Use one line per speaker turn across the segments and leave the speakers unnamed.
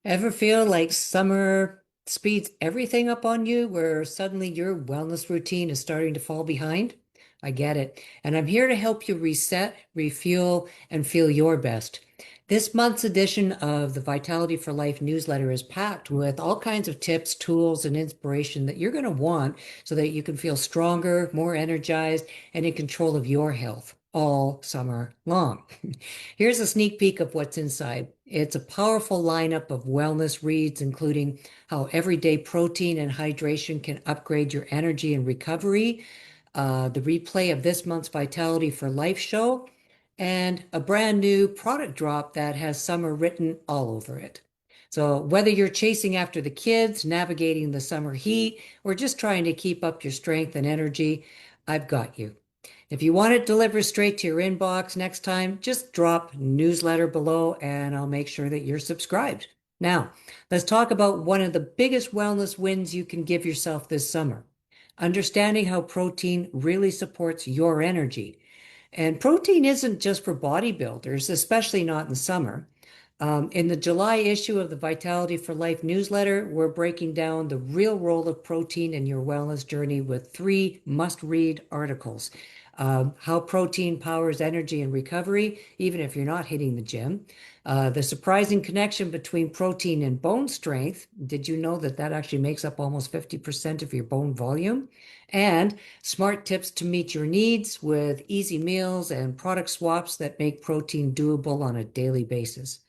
Ever feel like summer speeds everything up on you, where suddenly your wellness routine is starting to fall behind? I get it. And I'm here to help you reset, refuel, and feel your best. This month's edition of the Vitality for Life newsletter is packed with all kinds of tips, tools, and inspiration that you're going to want so that you can feel stronger, more energized, and in control of your health all summer long. Here's a sneak peek of what's inside. It's a powerful lineup of wellness reads, including how everyday protein and hydration can upgrade your energy and recovery, the replay of this month's Vitality for Life show, and a brand new product drop that has summer written all over it. So, whether you're chasing after the kids, navigating the summer heat, or just trying to keep up your strength and energy, I've got you. If you want it delivered straight to your inbox next time, just drop newsletter below and I'll make sure that you're subscribed. Now, let's talk about one of the biggest wellness wins you can give yourself this summer. Understanding how protein really supports your energy. And protein isn't just for bodybuilders, especially not in summer. In the July issue of the Vitality for Life newsletter, we're breaking down the real role of protein in your wellness journey with three must-read articles. How protein powers energy and recovery, even if you're not hitting the gym. The surprising connection between protein and bone strength. Did you know that that actually makes up almost 50% of your bone volume? And smart tips to meet your needs with easy meals and product swaps that make protein doable on a daily basis.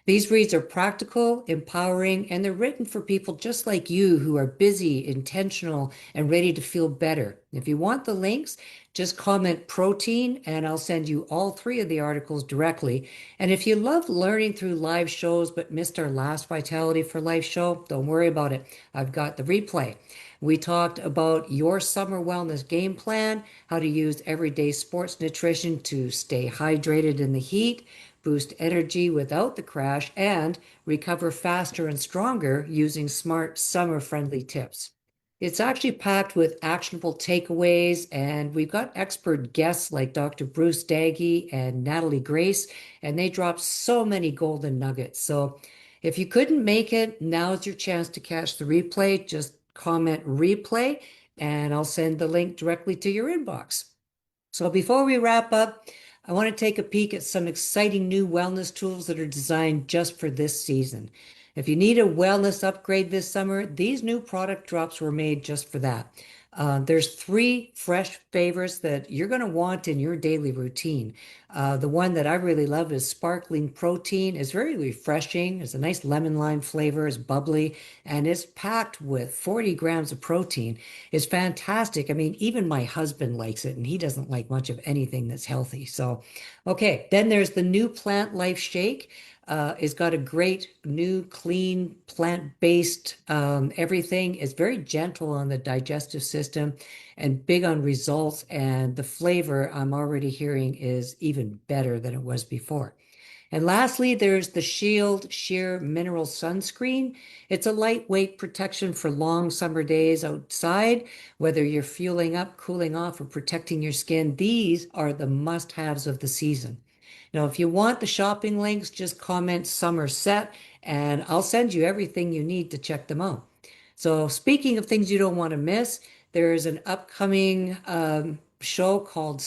These reads are practical, empowering, and they're written for people just like you who are busy, intentional, and ready to feel better. If you want the links, just comment protein and I'll send you all three of the articles directly. And if you love learning through live shows but missed our last Vitality for Life show, don't worry about it. I've got the replay. We talked about your summer wellness game plan, how to use everyday sports nutrition to stay hydrated in the heat, boost energy without the crash, and recover faster and stronger using smart summer-friendly tips. It's actually packed with actionable takeaways, and we've got expert guests like Dr. Bruce Daggy and Natalie Grace, and they drop so many golden nuggets. So if you couldn't make it, now's your chance to catch the replay. Just comment replay, and I'll send the link directly to your inbox. So before we wrap up, I want to take a peek at some exciting new wellness tools that are designed just for this season. If you need a wellness upgrade this summer, these new product drops were made just for that. There's three fresh favorites that you're going to want in your daily routine. The one that I really love is sparkling protein. It's very refreshing. It's a nice lemon lime flavor. It's bubbly and it's packed with 40 grams of protein. It's fantastic. I mean, even my husband likes it and he doesn't like much of anything that's healthy. So, okay. Then there's the new Plant Life Shake. It's got a great new clean plant-based everything. It's very gentle on the digestive system and big on results. And the flavor I'm already hearing is even better than it was before. And lastly, there's the Shield Sheer Mineral Sunscreen. It's a lightweight protection for long summer days outside, whether you're fueling up, cooling off, or protecting your skin. These are the must-haves of the season. Now, if you want the shopping links, just comment Somerset and I'll send you everything you need to check them out. So, speaking of things you don't want to miss, there is an upcoming show called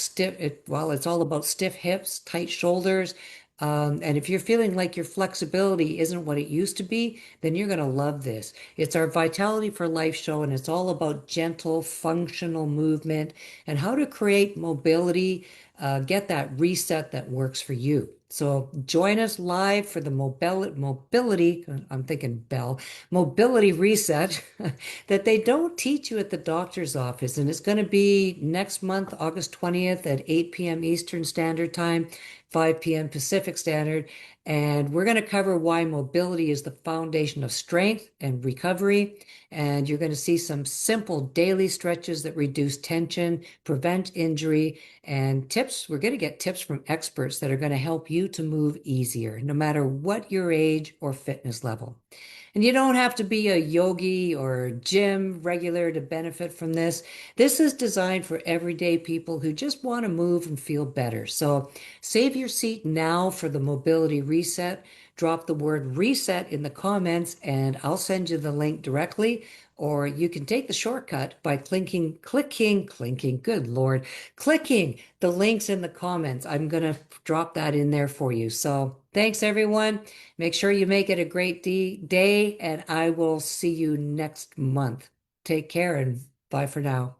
well, it's all about stiff hips, tight shoulders. And if you're feeling like your flexibility isn't what it used to be, then you're going to love this. It's our Vitality for Life show, and it's all about gentle, functional movement and how to create mobility, get that reset that works for you. So join us live for the mobility, I'm thinking Bell, mobility reset that they don't teach you at the doctor's office. And it's going to be next month, August 20th at 8 p.m. Eastern Standard Time, 5 p.m. Pacific Standard. And we're going to cover why mobility is the foundation of strength and recovery. And you're going to see some simple daily stretches that reduce tension, prevent injury, and tips. We're going to get tips from experts that are going to help you to move easier, no matter what your age or fitness level. And you don't have to be a yogi or gym regular to benefit from this. This is designed for everyday people who just want to move and feel better. So save your seat now for the mobility reset. drop the word reset in the comments and I'll send you the link directly. Or you can take the shortcut by clicking, good Lord, clicking the links in the comments. I'm going to drop that in there for you. So thanks, everyone. Make sure you make it a great day, and I will see you next month. Take care and bye for now.